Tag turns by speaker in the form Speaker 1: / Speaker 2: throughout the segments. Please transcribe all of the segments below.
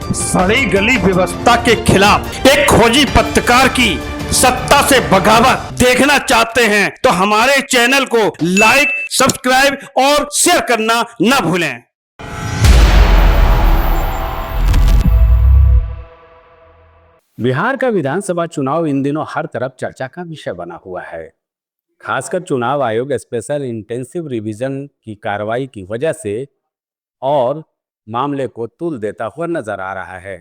Speaker 1: सड़ी गली व्यवस्था के खिलाफ एक खोजी पत्रकार की सत्ता से बगावत देखना चाहते हैं तो हमारे चैनल को लाइक, सब्सक्राइब और शेयर करना न भूलें।
Speaker 2: बिहार का विधानसभा चुनाव इन दिनों हर तरफ चर्चा का विषय बना हुआ है। खासकर चुनाव आयोग स्पेशल इंटेंसिव रिवीजन की कार्रवाई की वजह से और मामले को तूल देता हुआ नजर आ रहा है।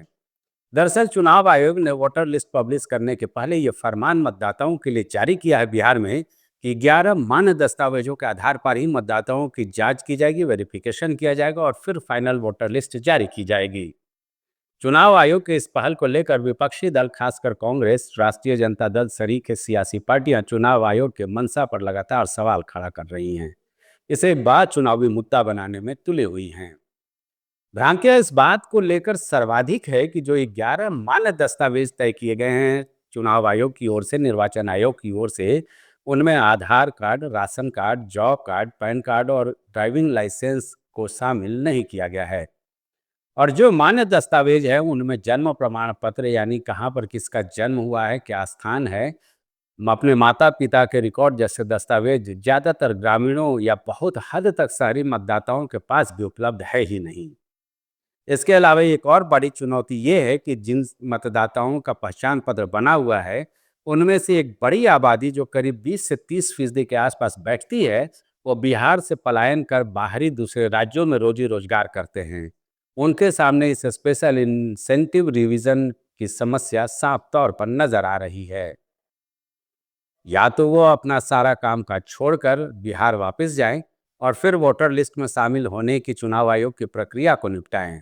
Speaker 2: दरअसल चुनाव आयोग ने वोटर लिस्ट पब्लिश करने के पहले ये फरमान मतदाताओं के लिए जारी किया है बिहार में कि 11 मान्य दस्तावेजों के आधार पर ही मतदाताओं की जांच की जाएगी, वेरिफिकेशन किया जाएगा और फिर फाइनल वोटर लिस्ट जारी की जाएगी। चुनाव आयोग के इस पहल को लेकर विपक्षी दल खासकर कांग्रेस, राष्ट्रीय जनता दल सरीखे सियासी पार्टियां चुनाव आयोग के मंशा पर लगातार सवाल खड़ा कर रही हैं। इसे बाद चुनावी मुद्दा बनाने में तुली हुई हैं। भ्रांतियां इस बात को लेकर सर्वाधिक है कि जो 11 मान्य दस्तावेज तय किए गए हैं चुनाव आयोग की ओर से, निर्वाचन आयोग की ओर से, उनमें Aadhaar card, ration card, job card, PAN card और ड्राइविंग लाइसेंस को शामिल नहीं किया गया है। और जो मान्य दस्तावेज है उनमें जन्म प्रमाण पत्र यानी कहाँ पर किसका जन्म हुआ है, क्या स्थान है, अपने माता पिता के रिकॉर्ड जैसे दस्तावेज ज्यादातर ग्रामीणों या बहुत हद तक शहरी मतदाताओं के पास भी उपलब्ध है ही नहीं। इसके अलावा एक और बड़ी चुनौती ये है कि जिन मतदाताओं का पहचान पत्र बना हुआ है उनमें से एक बड़ी आबादी जो करीब 20 से 30% के आसपास बैठती है वो बिहार से पलायन कर बाहरी दूसरे राज्यों में रोजी रोजगार करते हैं। उनके सामने इस स्पेशल इंसेंटिव रिवीजन की समस्या साफ तौर पर नजर आ रही है। या तो वो अपना सारा काम काज छोड़कर बिहार वापस जाएं और फिर वोटर लिस्ट में शामिल होने की चुनाव आयोग की प्रक्रिया को निपटाएं।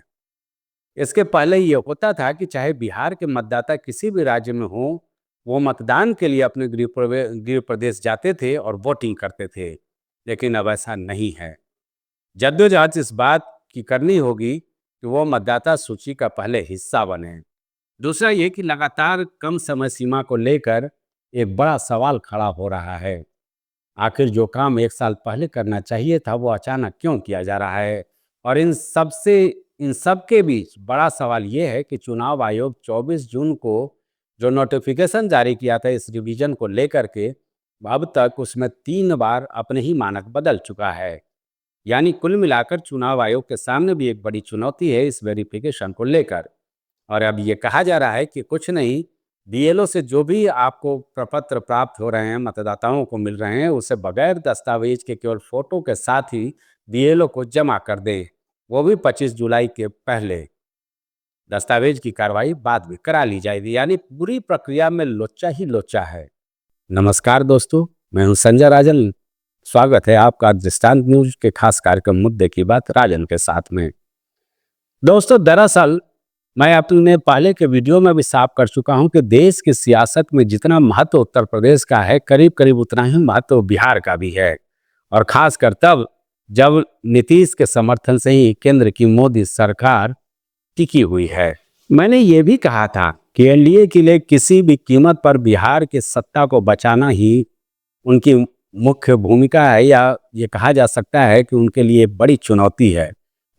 Speaker 2: इसके पहले ये होता था कि चाहे बिहार के मतदाता किसी भी राज्य में हो, वो मतदान के लिए अपने गृह प्रदेश जाते थे और वोटिंग करते थे, लेकिन अब ऐसा नहीं है। जद्दोजहद इस बात की करनी होगी कि वो मतदाता सूची का पहले हिस्सा बने। दूसरा ये कि लगातार कम समय सीमा को लेकर एक बड़ा सवाल खड़ा हो रहा है। आखिर जो काम 1 साल पहले करना चाहिए था वो अचानक क्यों किया जा रहा है? और इन सब के बीच बड़ा सवाल ये है कि चुनाव आयोग 24 जून को जो नोटिफिकेशन जारी किया था इस रिवीजन को लेकर के, अब तक उसमें 3 बार अपने ही मानक बदल चुका है। यानी कुल मिलाकर चुनाव आयोग के सामने भी एक बड़ी चुनौती है इस वेरिफिकेशन को लेकर। और अब ये कहा जा रहा है कि कुछ नहीं, बीएलओ से जो भी आपको प्रपत्र प्राप्त हो रहे हैं, मतदाताओं को मिल रहे हैं, उसे बगैर दस्तावेज के केवल फोटो के साथ ही बीएलओ को जमा कर दें, वो भी 25 जुलाई के पहले। दस्तावेज की कार्रवाई बाद में करा ली जाएगी। यानी पूरी प्रक्रिया में लोचा ही लोचा है। नमस्कार दोस्तों, मैं हूं संजय राजन। स्वागत है आपका दृष्टांत न्यूज के खास कार्यक्रम मुद्दे की बात राजन के साथ में। दोस्तों, दरअसल मैं अपने पहले के वीडियो में भी साफ कर चुका हूं कि देश की सियासत में जितना महत्व उत्तर प्रदेश का है, करीब करीब उतना ही महत्व बिहार का भी है। और खासकर तब जब नीतीश के समर्थन से ही केंद्र की मोदी सरकार टिकी हुई है। मैंने ये भी कहा था कि एनडीए के लिए किसी भी कीमत पर बिहार की सत्ता को बचाना ही उनकी मुख्य भूमिका है, या ये कहा जा सकता है कि उनके लिए बड़ी चुनौती है।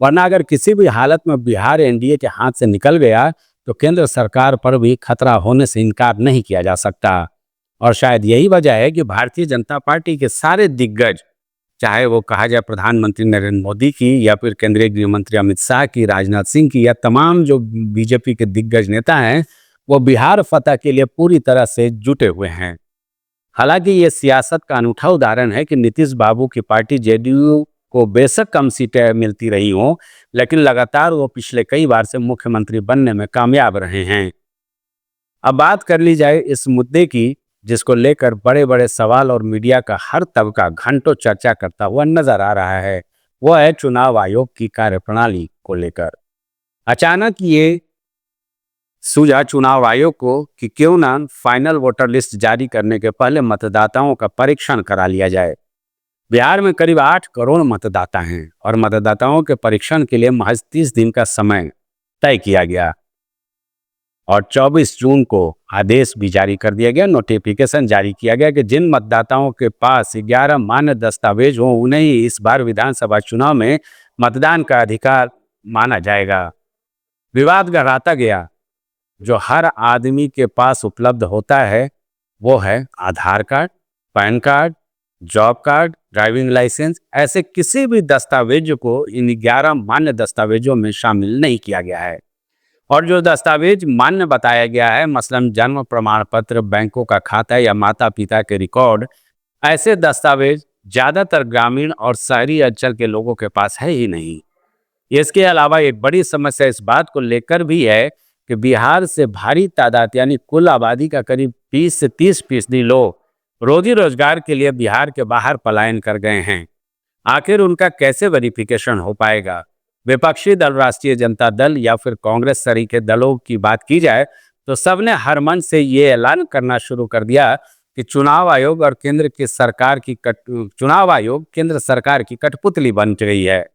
Speaker 2: वरना अगर किसी भी हालत में बिहार एनडीए के हाथ से निकल गया तो केंद्र सरकार पर भी खतरा होने से इनकार नहीं किया जा सकता। और शायद यही वजह है कि भारतीय जनता पार्टी के सारे दिग्गज, चाहे वो कहा जाए प्रधानमंत्री नरेंद्र मोदी की या फिर केंद्रीय गृह मंत्री अमित शाह की, राजनाथ सिंह की, या तमाम जो बीजेपी के दिग्गज नेता हैं, वो बिहार फतह के लिए पूरी तरह से जुटे हुए हैं। हालांकि ये सियासत का अनूठा उदाहरण है कि नीतीश बाबू की पार्टी जेडीयू को बेशक कम सीटें मिलती रही हों, लेकिन लगातार वो पिछले कई बार से मुख्यमंत्री बनने में कामयाब रहे हैं। अब बात कर ली जाए इस मुद्दे की, जिसको लेकर बड़े बड़े सवाल और मीडिया का हर तबका घंटों चर्चा करता हुआ नजर आ रहा है, वो है चुनाव आयोग की कार्यप्रणाली को लेकर। अचानक ये सूझा चुनाव आयोग को कि क्यों ना फाइनल वोटर लिस्ट जारी करने के पहले मतदाताओं का परीक्षण करा लिया जाए। बिहार में करीब 8 करोड़ मतदाता हैं और मतदाताओं के परीक्षण के लिए महज 30 दिन का समय तय किया गया और 24 जून को आदेश भी जारी कर दिया गया, नोटिफिकेशन जारी किया गया कि जिन मतदाताओं के पास 11 मान्य दस्तावेज हों उन्हें ही इस बार विधानसभा चुनाव में मतदान का अधिकार माना जाएगा। विवाद गहराता गया। जो हर आदमी के पास उपलब्ध होता है वो है Aadhaar card, PAN card, job card, driving licence. ऐसे किसी भी दस्तावेज को इन 11 मान्य दस्तावेजों में शामिल नहीं किया गया है। और जो दस्तावेज मान्य बताया गया है, मसलन जन्म प्रमाण पत्र, बैंकों का खाता या माता पिता के रिकॉर्ड, ऐसे दस्तावेज ज्यादातर ग्रामीण और शहरी अंचल के लोगों के पास है ही नहीं। इसके अलावा एक बड़ी समस्या इस बात को लेकर भी है कि बिहार से भारी तादाद यानी कुल आबादी का करीब 20 से 30% लोग रोजी रोजगार के लिए बिहार के बाहर पलायन कर गए हैं। आखिर उनका कैसे वेरिफिकेशन हो पाएगा? विपक्षी दल राष्ट्रीय जनता दल या फिर कांग्रेस सरी के दलों की बात की जाए तो सबने हर मंच से ये ऐलान करना शुरू कर दिया कि चुनाव आयोग केंद्र सरकार की कठपुतली बन गई है।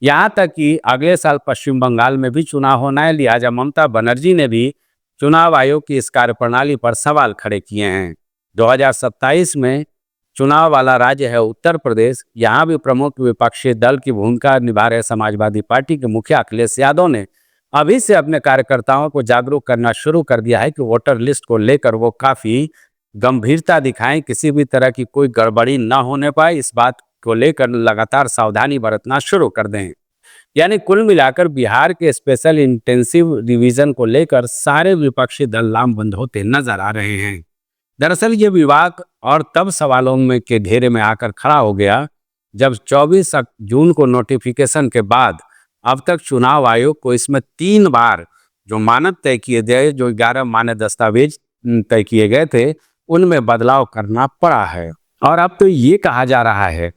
Speaker 2: यहाँ तक कि अगले साल पश्चिम बंगाल में भी चुनाव होना है, लिहाजा ममता बनर्जी ने भी चुनाव आयोग की इस कार्यप्रणाली पर सवाल खड़े किए हैं। 2027 में चुनाव वाला राज्य है उत्तर प्रदेश। यहाँ भी प्रमुख विपक्षी दल की भूमिका निभा रहे समाजवादी पार्टी के मुखिया अखिलेश यादव ने अभी से अपने कार्यकर्ताओं को जागरूक करना शुरू कर दिया है कि वोटर लिस्ट को लेकर वो काफी गंभीरता दिखाएं, किसी भी तरह की कोई गड़बड़ी ना होने पाए, इस बात को लेकर लगातार सावधानी बरतना शुरू कर दें। यानी कुल मिलाकर बिहार के स्पेशल इंटेंसिव रिवीजन को लेकर सारे विपक्षी दल लामबंद होते नजर आ रहे हैं। दरअसल ये विवाद और तब सवालों में के घेरे में आकर खड़ा हो गया जब 24 जून को नोटिफिकेशन के बाद अब तक चुनाव आयोग को इसमें 3 बार जो मानक तय किए गए, जो 11 मानक दस्तावेज तय किए गए थे, उनमें बदलाव करना पड़ा है। और अब तो ये कहा जा रहा है,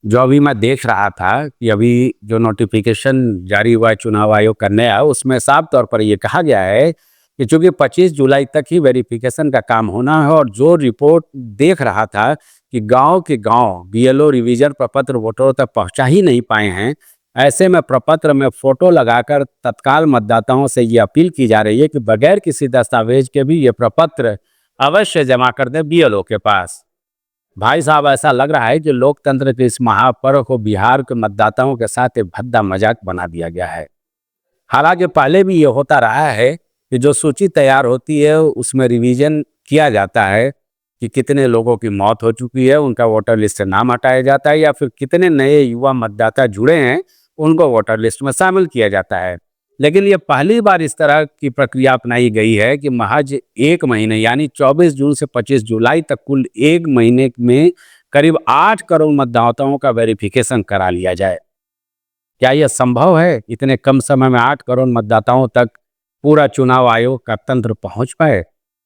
Speaker 2: जो अभी मैं देख रहा था कि अभी जो नोटिफिकेशन जारी हुआ है चुनाव आयोग का नया, उसमें साफ तौर पर यह कहा गया है कि चूंकि 25 जुलाई तक ही वेरिफिकेशन का काम होना है और जो रिपोर्ट देख रहा था कि गांव के गांव बीएलओ रिवीजन प्रपत्र वोटरों तक पहुंचा ही नहीं पाए हैं, ऐसे में प्रपत्र में फोटो लगाकर तत्काल मतदाताओं से ये अपील की जा रही है कि बगैर किसी दस्तावेज के भी ये प्रपत्र अवश्य जमा कर दें बीएलओ के पास। भाई साहब, ऐसा लग रहा है कि लोकतंत्र के इस महापर्व को बिहार के मतदाताओं के साथ एक भद्दा मजाक बना दिया गया है। हालांकि पहले भी ये होता रहा है कि जो सूची तैयार होती है उसमें रिवीजन किया जाता है कि कितने लोगों की मौत हो चुकी है, उनका वोटर लिस्ट से नाम हटाया जाता है, या फिर कितने नए युवा मतदाता जुड़े हैं उनको वोटर लिस्ट में शामिल किया जाता है। लेकिन ये पहली बार इस तरह की प्रक्रिया अपनाई गई है कि महज 1 महीने यानी 24 जून से 25 जुलाई तक कुल 1 महीने में करीब 8 करोड़ मतदाताओं का वेरिफिकेशन करा लिया जाए। क्या यह संभव है? इतने कम समय में 8 करोड़ मतदाताओं तक पूरा चुनाव आयोग का तंत्र पहुंच पाए?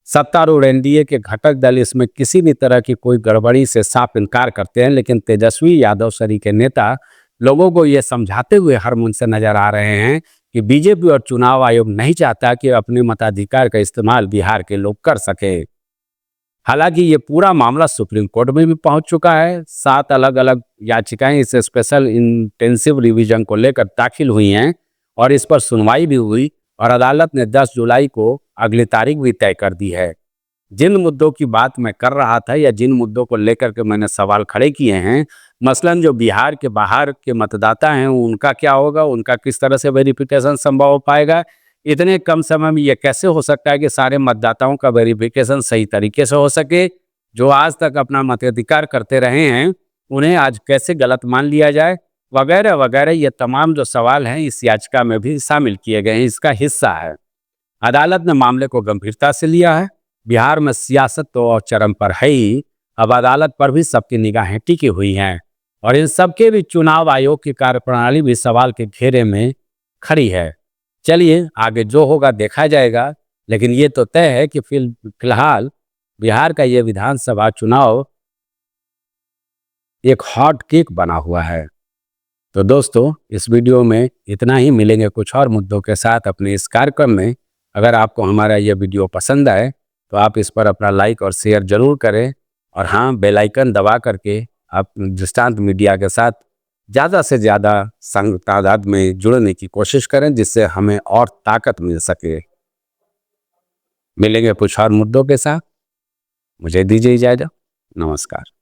Speaker 2: सत्तारूढ़ एनडीए के घटक दल इसमें किसी भी तरह की कोई गड़बड़ी से साफ इनकार करते हैं, लेकिन तेजस्वी यादव सरी के नेता लोगों को यह समझाते हुए हर मंच से नजर आ रहे हैं कि बीजेपी और चुनाव आयोग नहीं चाहता कि अपने मताधिकार का इस्तेमाल बिहार के लोग कर सके। हालांकि ये पूरा मामला सुप्रीम कोर्ट में भी पहुंच चुका है। 7 अलग अलग याचिकाएं इस स्पेशल इंटेंसिव रिवीजन को लेकर दाखिल हुई हैं और इस पर सुनवाई भी हुई और अदालत ने 10 जुलाई को अगली तारीख भी तय कर दी है। जिन मुद्दों की बात मैं कर रहा था या जिन मुद्दों को लेकर के मैंने सवाल खड़े किए हैं, मसलन जो बिहार के बाहर के मतदाता हैं उनका क्या होगा, उनका किस तरह से वेरिफिकेशन संभव हो पाएगा, इतने कम समय में यह कैसे हो सकता है कि सारे मतदाताओं का वेरिफिकेशन सही तरीके से हो सके, जो आज तक अपना मताधिकार करते रहे हैं उन्हें आज कैसे गलत मान लिया जाए, वगैरह वगैरह। ये तमाम जो सवाल हैं इस याचिका में भी शामिल किए गए हैं, इसका हिस्सा है। अदालत ने मामले को गंभीरता से लिया है। बिहार में सियासत तो और चरम पर है ही, अब अदालत पर भी सबकी निगाहें टिकी हुई हैं और इन सबके भी चुनाव आयोग की कार्यप्रणाली भी सवाल के घेरे में खड़ी है। चलिए आगे जो होगा देखा जाएगा, लेकिन ये तो तय है कि फिलहाल बिहार का ये विधानसभा चुनाव एक हॉट केक बना हुआ है। तो दोस्तों, इस वीडियो में इतना ही। मिलेंगे कुछ और मुद्दों के साथ अपने इस कार्यक्रम में। अगर आपको हमारा यह वीडियो पसंद आए तो आप इस पर अपना लाइक और शेयर जरूर करें और हाँ, बेल आइकन दबा करके आप दृष्टांत मीडिया के साथ ज़्यादा से ज़्यादा संग तादाद में जुड़ने की कोशिश करें, जिससे हमें और ताकत मिल सके। मिलेंगे कुछ और मुद्दों के साथ। मुझे दीजिए इजाज़त। नमस्कार।